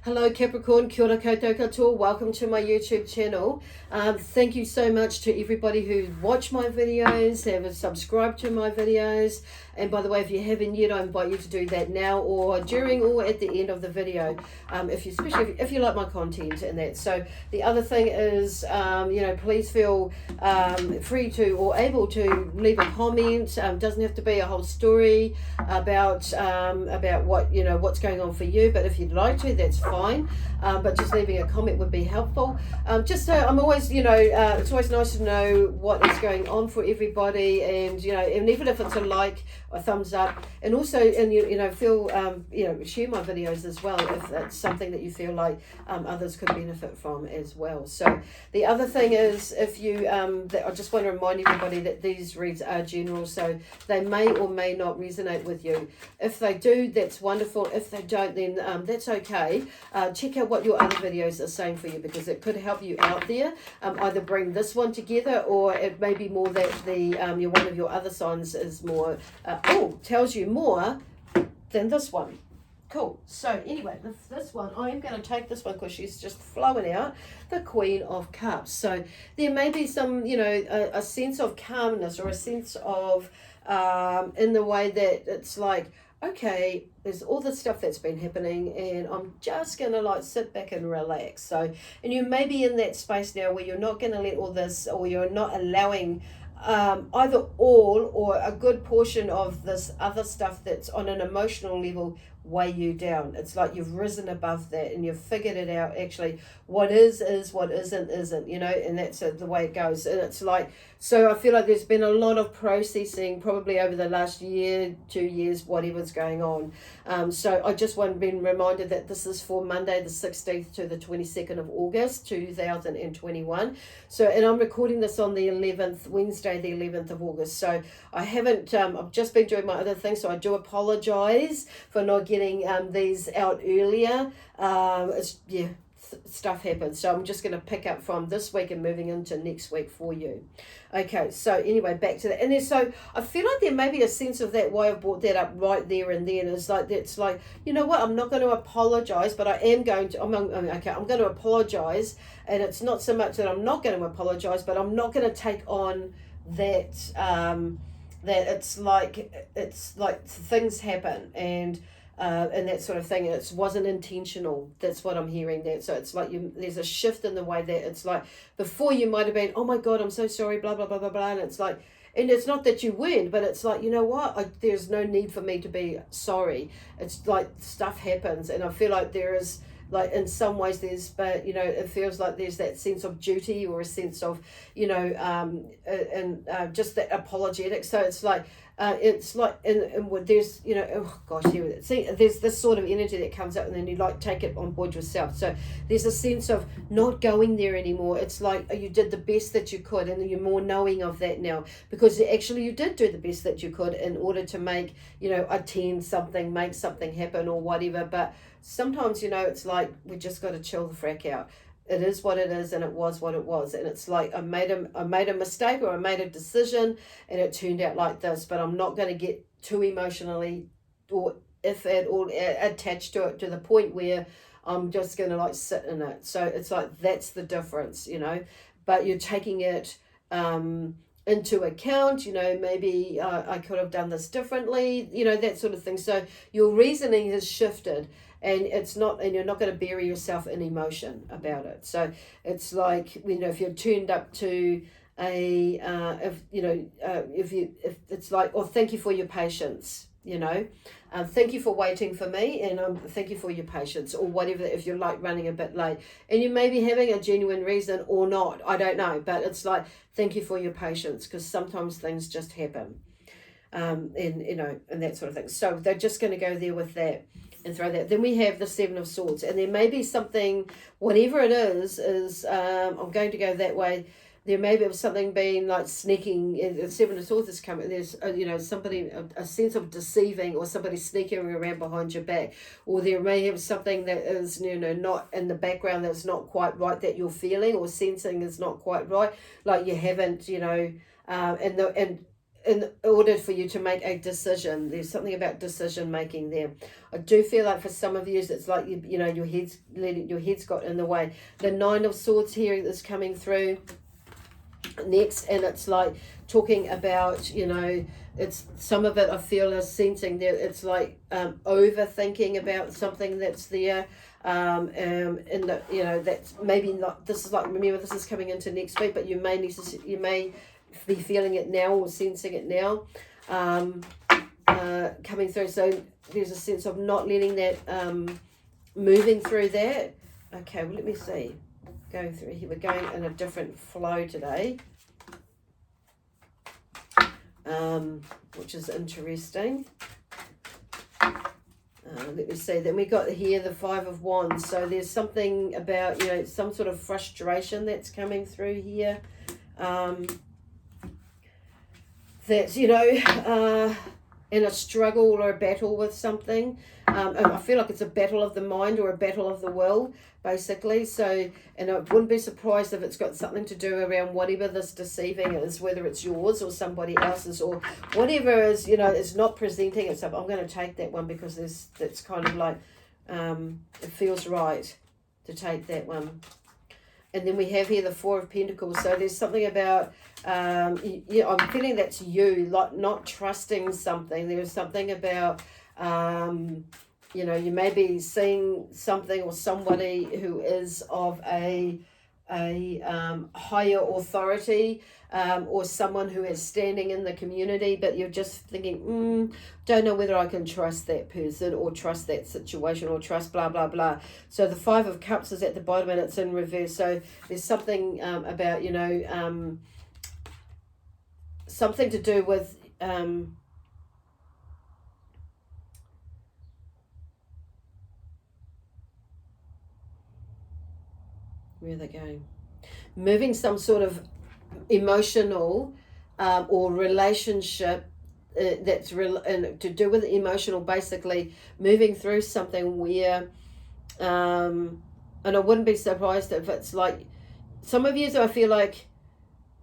Hello Capricorn, kia ora koutou katoa. Welcome to my YouTube channel. Thank you so much to everybody who watched my videos, have subscribed to my videos. And by the way, if you haven't yet, I invite you to do that now or during or at the end of the video, especially if you like my content and that. So the other thing is, please feel free to or able to leave a comment. Doesn't have to be a whole story about what what's going on for you, but if you'd like to, that's fine. But just leaving a comment would be helpful. Just so I'm always, it's always nice to know what is going on for everybody, and and even if it's a like, a thumbs up, and also, and feel share my videos as well if that's something that you feel like others could benefit from as well. So the other thing is, if you I just want to remind everybody that these reads are general, so they may or may not resonate with you. If they do, that's wonderful. If they don't, then that's okay. Check out what your other videos are saying for you, because it could help you out there. Either bring this one together, or it may be more that the one of your other signs is more tells you more than this one. Cool. So anyway, this one, I am going to take this one because she's just flowing out, the Queen of Cups. So there may be some, a sense of calmness, or a sense of, in the way that it's like, okay, there's all this stuff that's been happening, and I'm just going to sit back and relax. So, and you may be in that space now where you're not going to let all this, or you're not allowing either all or a good portion of this other stuff that's on an emotional level weigh you down. It's like you've risen above that and you've figured it out. Actually, what is, what isn't, and that's the way it goes. And it's like, so I feel like there's been a lot of processing probably over the last year, 2 years, whatever's going on. So I just want to be reminded that this is for Monday the 16th to the 22nd of August 2021. So, and I'm recording this on the 11th, Wednesday the 11th of August. So I haven't, I've just been doing my other things, so I do apologize for not getting these out earlier. Stuff happens, so I'm just going to pick up from this week and moving into next week for you. Okay, so anyway, back to that. And then, so I feel like there may be a sense of that, why I brought that up right there and then, is like, it's like, you know what, I'm not going to apologize, but I am going to, I'm going to apologize. And it's not so much that I'm not going to apologize, but I'm not going to take on that, that it's like things happen, and that sort of thing. It wasn't intentional. That's what I'm hearing. That, so it's like there's a shift in the way that it's like, before you might have been, oh my God, I'm so sorry, blah blah blah blah blah, and it's like, and it's not that you weren't, but it's like, you know what, there's no need for me to be sorry. It's like stuff happens, and I feel like there is, like, in some ways there's, but it feels like there's that sense of duty, or a sense of just that apologetic. So it's like and there's oh gosh, see, there's this sort of energy that comes up, and then you take it on board yourself. So there's a sense of not going there anymore. It's like you did the best that you could, and you're more knowing of that now, because actually you did do the best that you could in order to make attend something, make something happen, or whatever. But sometimes it's like we just got to chill the frack out. It is what it is, and it was what it was, and it's like I made a mistake, or I made a decision, and it turned out like this. But I'm not going to get too emotionally, or if at all, attached to it, to the point where I'm just going to sit in it. So it's like, that's the difference, but you're taking it into account. Maybe I could have done this differently, that sort of thing. So your reasoning has shifted, and it's not, and you're not going to bury yourself in emotion about it. So it's like, if you're turned up to a if it's like, oh, thank you for your patience, thank you for waiting for me, and thank you for your patience, or whatever, if you're running a bit late, and you may be having a genuine reason or not, I don't know, but it's like, thank you for your patience, because sometimes things just happen, and that sort of thing. So they're just going to go there with that and throw that. Then we have the Seven of Swords, and there may be something, whatever it is I'm going to go that way. There may be something being sneaking. The Seven of Swords is coming. There's somebody, a sense of deceiving, or somebody sneaking around behind your back, or there may have something that is not in the background, that's not quite right, that you're feeling or sensing is not quite right, like you haven't and in order for you to make a decision. There's something about decision making there. I do feel like for some of you, it's like you know, your head's got in the way. The Nine of Swords here is coming through next, and it's like talking about, you know, it's some of it I feel is sensing there. It's like overthinking about something that's there. And the, you know, that's maybe not. This is like, remember, this is coming into next week, but you may be feeling it now or sensing it now, coming through. So there's a sense of not letting that moving through that. Okay, well, let me see. Going through here, we're going in a different flow today, which is interesting. Let me see. Then we got here the Five of Wands. So there's something about, you know, some sort of frustration that's coming through here. That's, you know, in a struggle or a battle with something. I feel like it's a battle of the mind or a battle of the will, basically. So, and I wouldn't be surprised if it's got something to do around whatever this deceiving is, whether it's yours or somebody else's or whatever is, you know, it's not presenting itself. I'm going to take that one because that's kind of like, it feels right to take that one. And then we have here the Four of Pentacles. So there's something about, yeah, I'm feeling that's you, like not trusting something. There's something about, you know, you may be seeing something or somebody who is of a higher authority, or someone who is standing in the community, but you're just thinking, don't know whether I can trust that person or trust that situation or trust blah, blah, blah. So the Five of Cups is at the bottom and it's in reverse. So there's something about, you know, something to do with... where are they going? Moving some sort of emotional or relationship that's to do with emotional, basically moving through something where, and I wouldn't be surprised if it's like, some of you, I feel like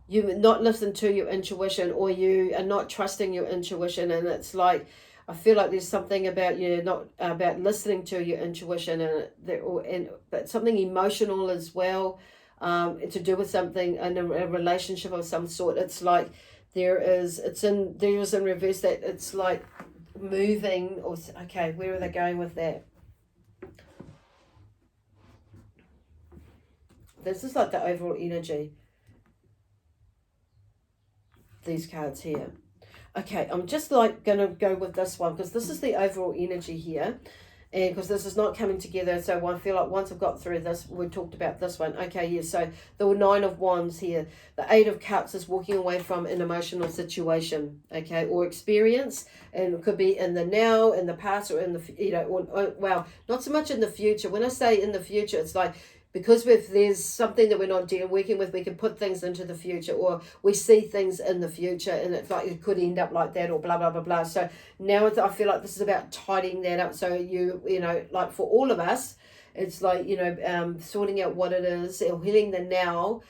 you not listen to your intuition, or you are not trusting your intuition, and it's like, I feel like there's something about you not about listening to your intuition, but something emotional as well, to do with something in a relationship of some sort. It's like there is in reverse, that it's like moving, or okay, where are they going with that? This is like the overall energy. These cards here. Okay, I'm just like going to go with this one because this is the overall energy here, and because this is not coming together. So I feel like once I've got through this, we talked about this one. Okay, yeah, so the Nine of Wands here. The Eight of Cups is walking away from an emotional situation, okay, or experience, and it could be in the now, in the past, or in the, you know, or well, not so much in the future. When I say in the future, it's like, because if there's something that we're not working with, we can put things into the future, or we see things in the future, and it's like it could end up like that, or blah, blah, blah, blah. So now I feel like this is about tidying that up. So you know, like for all of us, it's like, you know, sorting out what it is, or healing the now,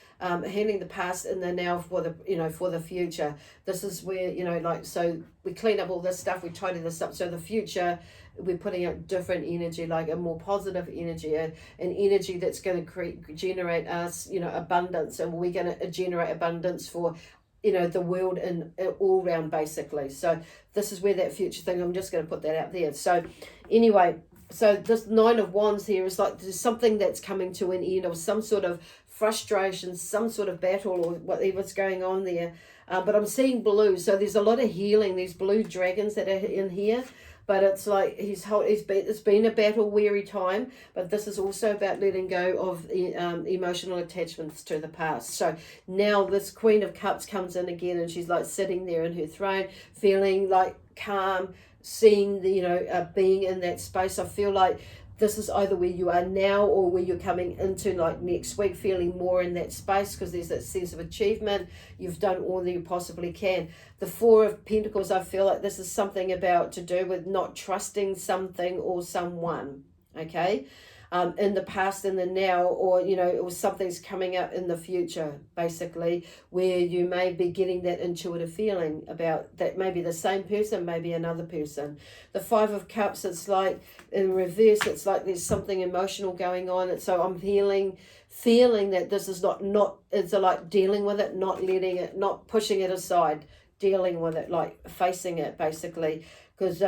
healing the past and the now for the, you know, for the future. This is where, you know, like, so we clean up all this stuff, we tidy this up. So the future, we're putting out different energy, like a more positive energy, an energy that's going to generate us, you know, abundance, and we're going to generate abundance for, you know, the world in all round, basically. So this is where that future thing, I'm just going to put that out there. So anyway, so this Nine of Wands here is like there's something that's coming to an end, or some sort of frustration, some sort of battle, or whatever's going on there. But I'm seeing blue, so there's a lot of healing. These blue dragons that are in here. But it's like it's been a battle-weary time, but this is also about letting go of emotional attachments to the past. So now this Queen of Cups comes in again, and she's like sitting there in her throne, feeling like calm, seeing the, you know, being in that space. I feel like this is either where you are now or where you're coming into like next week, feeling more in that space, because there's that sense of achievement. You've done all that you possibly can. The Four of Pentacles, I feel like this is something about to do with not trusting something or someone, okay? in the past, in the now, or or something's coming up in the future, basically, where you may be getting that intuitive feeling about that, maybe the same person, maybe another person. The Five of Cups, it's like in reverse, it's like there's something emotional going on. And so I'm feeling that this is not it's like dealing with it, not letting it, not pushing it aside, dealing with it, like facing it, basically. Because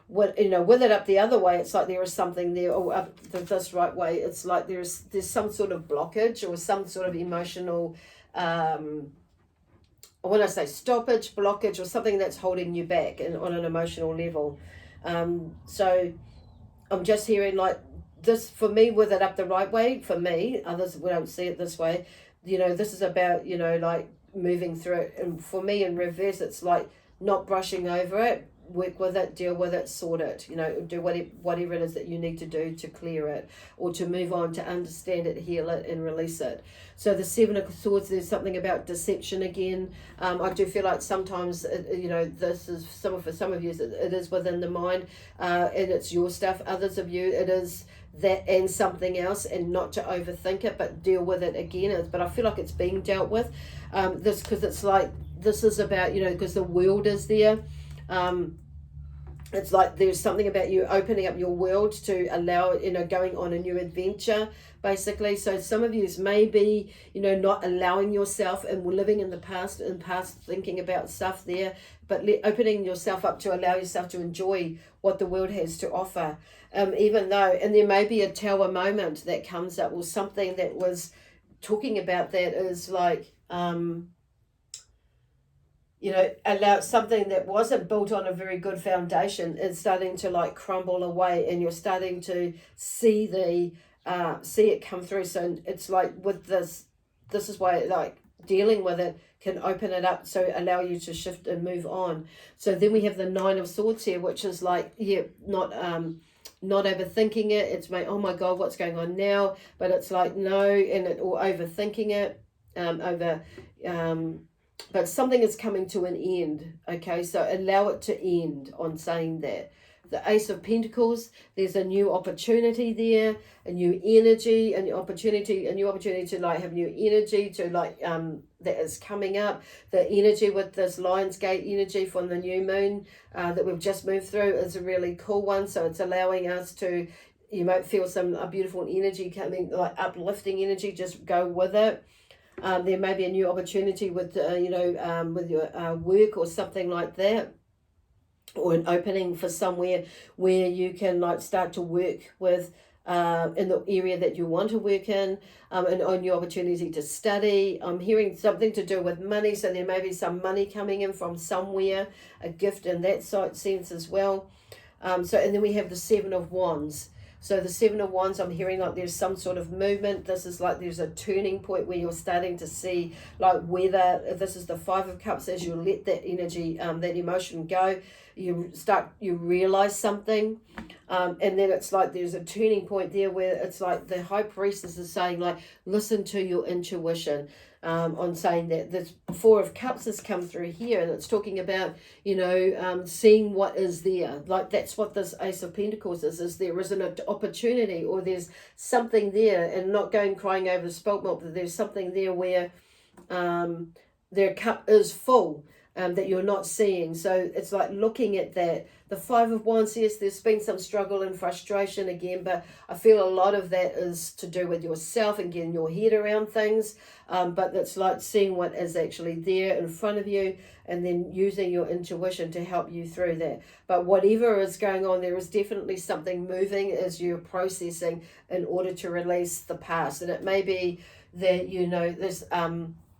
with it up the other way, it's like there is something there, or up this right way, it's like there's some sort of blockage or some sort of emotional, when I say stoppage, blockage, or something that's holding you back on an emotional level. So I'm just hearing like this, for me, with it up the right way, for me, others don't see it this way, this is about, like moving through it. And for me, in reverse, it's like not brushing over it, work with it, deal with it, sort it, do whatever it is that you need to do to clear it, or to move on, to understand it, heal it, and release it. So the Seven of Swords, there's something about deception again. I do feel like sometimes, this is for some of you, it is within the mind, and it's your stuff. Others of you, it is that and something else, and not to overthink it, but deal with it again. But I feel like it's being dealt with. Because it's like, this is about, because the world is there. It's like there's something about you opening up your world to allow, going on a new adventure, basically. So some of you may be, not allowing yourself and living in the past, thinking about stuff there, but opening yourself up to allow yourself to enjoy what the world has to offer. Even though, and there may be a tower moment that comes up, or something that was talking about that is like, allow something that wasn't built on a very good foundation is starting to like crumble away, and you're starting to see it come through. So it's like with this is why like dealing with it can open it up, so allow you to shift and move on. So then we have the Nine of Swords here, which is like, not overthinking it. It's oh my God, what's going on now? But it's like no, or overthinking it, but something is coming to an end. Okay, so allow it to end on saying that. The Ace of Pentacles, there's a new opportunity there, a new energy, a new opportunity to like have new energy to like that is coming up. The energy with this Lionsgate energy from the new moon that we've just moved through is a really cool one. So it's allowing us to, you might feel a beautiful energy coming, like uplifting energy, just go with it. There may be a new opportunity with with your work or something like that, or an opening for somewhere where you can like start to work with in the area that you want to work in, and on your opportunity to study. I'm hearing something to do with money, so there may be some money coming in from somewhere, a gift in that sense as well. And then we have the Seven of Wands. So the Seven of Wands, I'm hearing like there's some sort of movement. This is like there's a turning point where you're starting to see like whether this is the Five of Cups. As you let that energy, that emotion go, you realize something, and then it's like there's a turning point there where it's like the High Priestess is saying like, listen to your intuition. On saying that the Four of Cups has come through here, and it's talking about seeing what is there. Like that's what this Ace of Pentacles is there is an opportunity, or there's something there, and not going crying over the spilt milk, but there's something there where their cup is full, that you're not seeing. So it's like looking at that. The Five of Wands, yes, there's been some struggle and frustration again, but I feel a lot of that is to do with yourself and getting your head around things. But it's like seeing what is actually there in front of you, and then using your intuition to help you through that. But whatever is going on, there is definitely something moving as you're processing in order to release the past. And it may be that, this,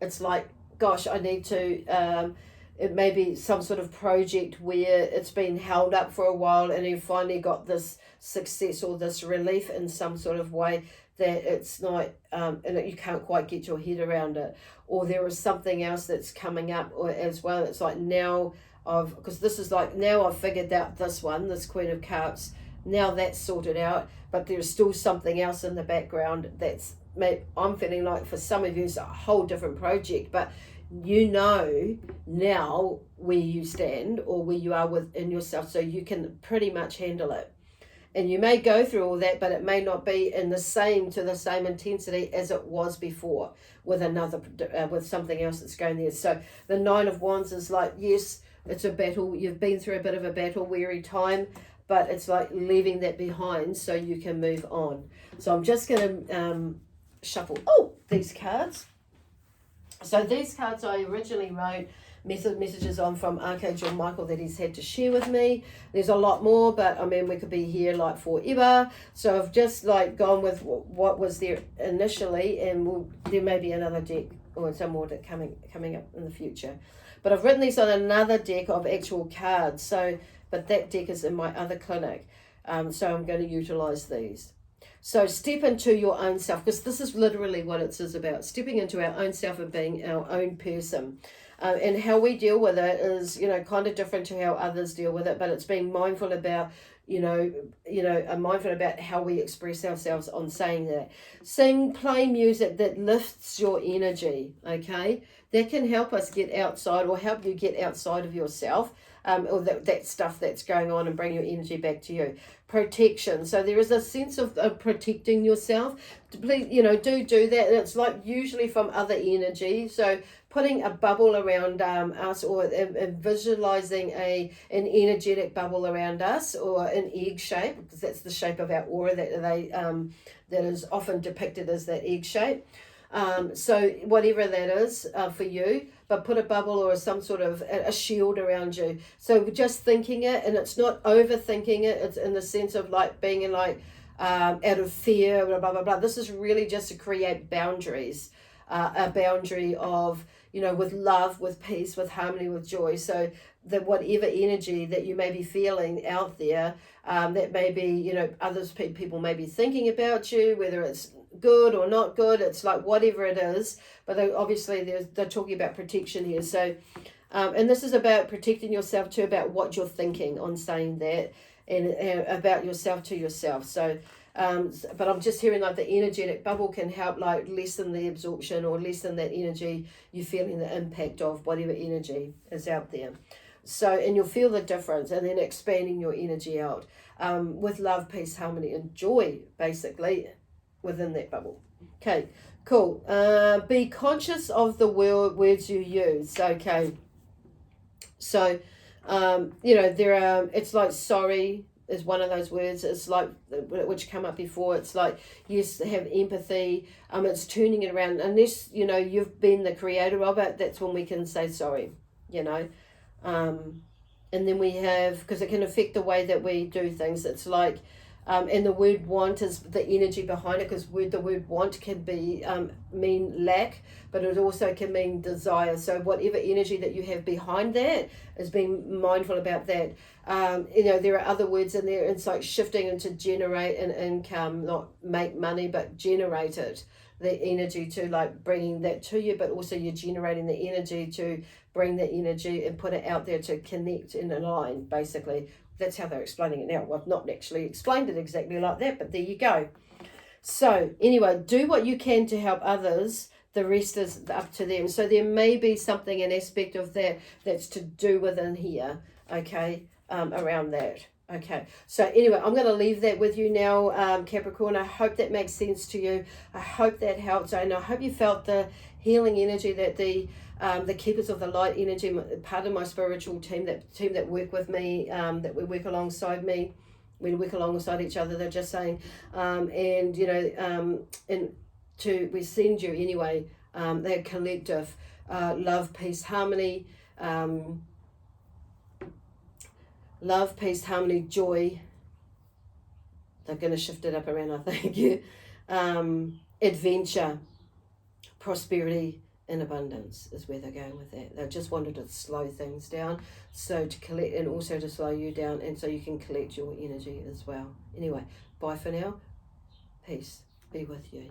it's like, gosh, I need to... it may be some sort of project where it's been held up for a while, and you finally got this success or this relief in some sort of way that it's not, and you can't quite get your head around it. Or there is something else that's coming up as well. It's like now because this is like, now I've figured out this one, this Queen of Cups, now that's sorted out, but there's still something else in the background that's, I'm feeling like for some of you it's a whole different project, but now where you stand or where you are within yourself, so you can pretty much handle it. And you may go through all that, but it may not be in the same intensity as it was before with another with something else that's going there. So the Nine of Wands is like, yes, it's a battle. You've been through a bit of a battle weary time, but it's like leaving that behind so you can move on. So I'm just going to shuffle these cards. So these cards I originally wrote messages on from Archangel Michael that he's had to share with me. There's a lot more, but I mean, we could be here like forever. So I've just like gone with what was there initially, and there may be another deck or some more that coming up in the future. But I've written these on another deck of actual cards. So, but that deck is in my other clinic. So I'm going to utilize these. So step into your own self, because this is literally what it is about, stepping into our own self and being our own person. And how we deal with it is, kind of different to how others deal with it, but it's being mindful about, mindful about how we express ourselves on saying that. Play music that lifts your energy, okay? That can help us get outside or help you get outside of yourself. Or that stuff that's going on and bring your energy back to you. Protection. So there is a sense of protecting yourself. Please, do that. And it's like usually from other energy. So putting a bubble around us, or visualizing an energetic bubble around us, or an egg shape, because that's the shape of our aura that is often depicted as that egg shape. So whatever that is for you, but put a bubble or some sort of a shield around you. So just thinking it, and it's not overthinking it. It's in the sense of like being in out of fear, blah, blah, blah. This is really just to create boundaries, a boundary of, with love, with peace, with harmony, with joy. So that whatever energy that you may be feeling out there, that may be, people may be thinking about you, whether it's good or not good, it's like whatever it is, but obviously they're talking about protection here. So and this is about protecting yourself too, about what you're thinking on saying that, and about yourself to yourself. So but I'm just hearing like the energetic bubble can help like lessen the absorption or lessen that energy you're feeling, the impact of whatever energy is out there. So, and you'll feel the difference, and then expanding your energy out with love, peace, harmony, and joy, basically, within that bubble. Okay, cool. Be conscious of the words you use. Okay. So, there are, it's like sorry is one of those words. It's like, which come up before. It's like, yes, have empathy. It's turning it around. Unless, you've been the creator of it, that's when we can say sorry, and then we have, because it can affect the way that we do things. It's like, and the word want is the energy behind it, because the word want can be mean lack, but it also can mean desire. So whatever energy that you have behind that is being mindful about that. There are other words in there. It's like shifting into generate an income, not make money, but generate it. The energy to like bringing that to you, but also you're generating the energy to bring the energy and put it out there to connect and align, basically. That's how they're explaining it now. Well, I've not actually explained it exactly like that, but there you go. So anyway, do what you can to help others. The rest is up to them. So there may be something, an aspect of that that's to do within here, okay, around that. Okay, so anyway, I'm going to leave that with you now, Capricorn. I hope that makes sense to you. I hope that helps, and I hope you felt the healing energy that the keepers of the light energy, part of my spiritual team, that work with me, that we work alongside me, we work alongside each other. They're just saying, and we send you anyway, that collective love, peace, harmony. Love, peace, harmony, joy. They're going to shift it up around, I think. Yeah. Adventure, prosperity, and abundance is where they're going with that. They just wanted to slow things down, so to collect, and also to slow you down, and so you can collect your energy as well. Anyway, bye for now. Peace be with you.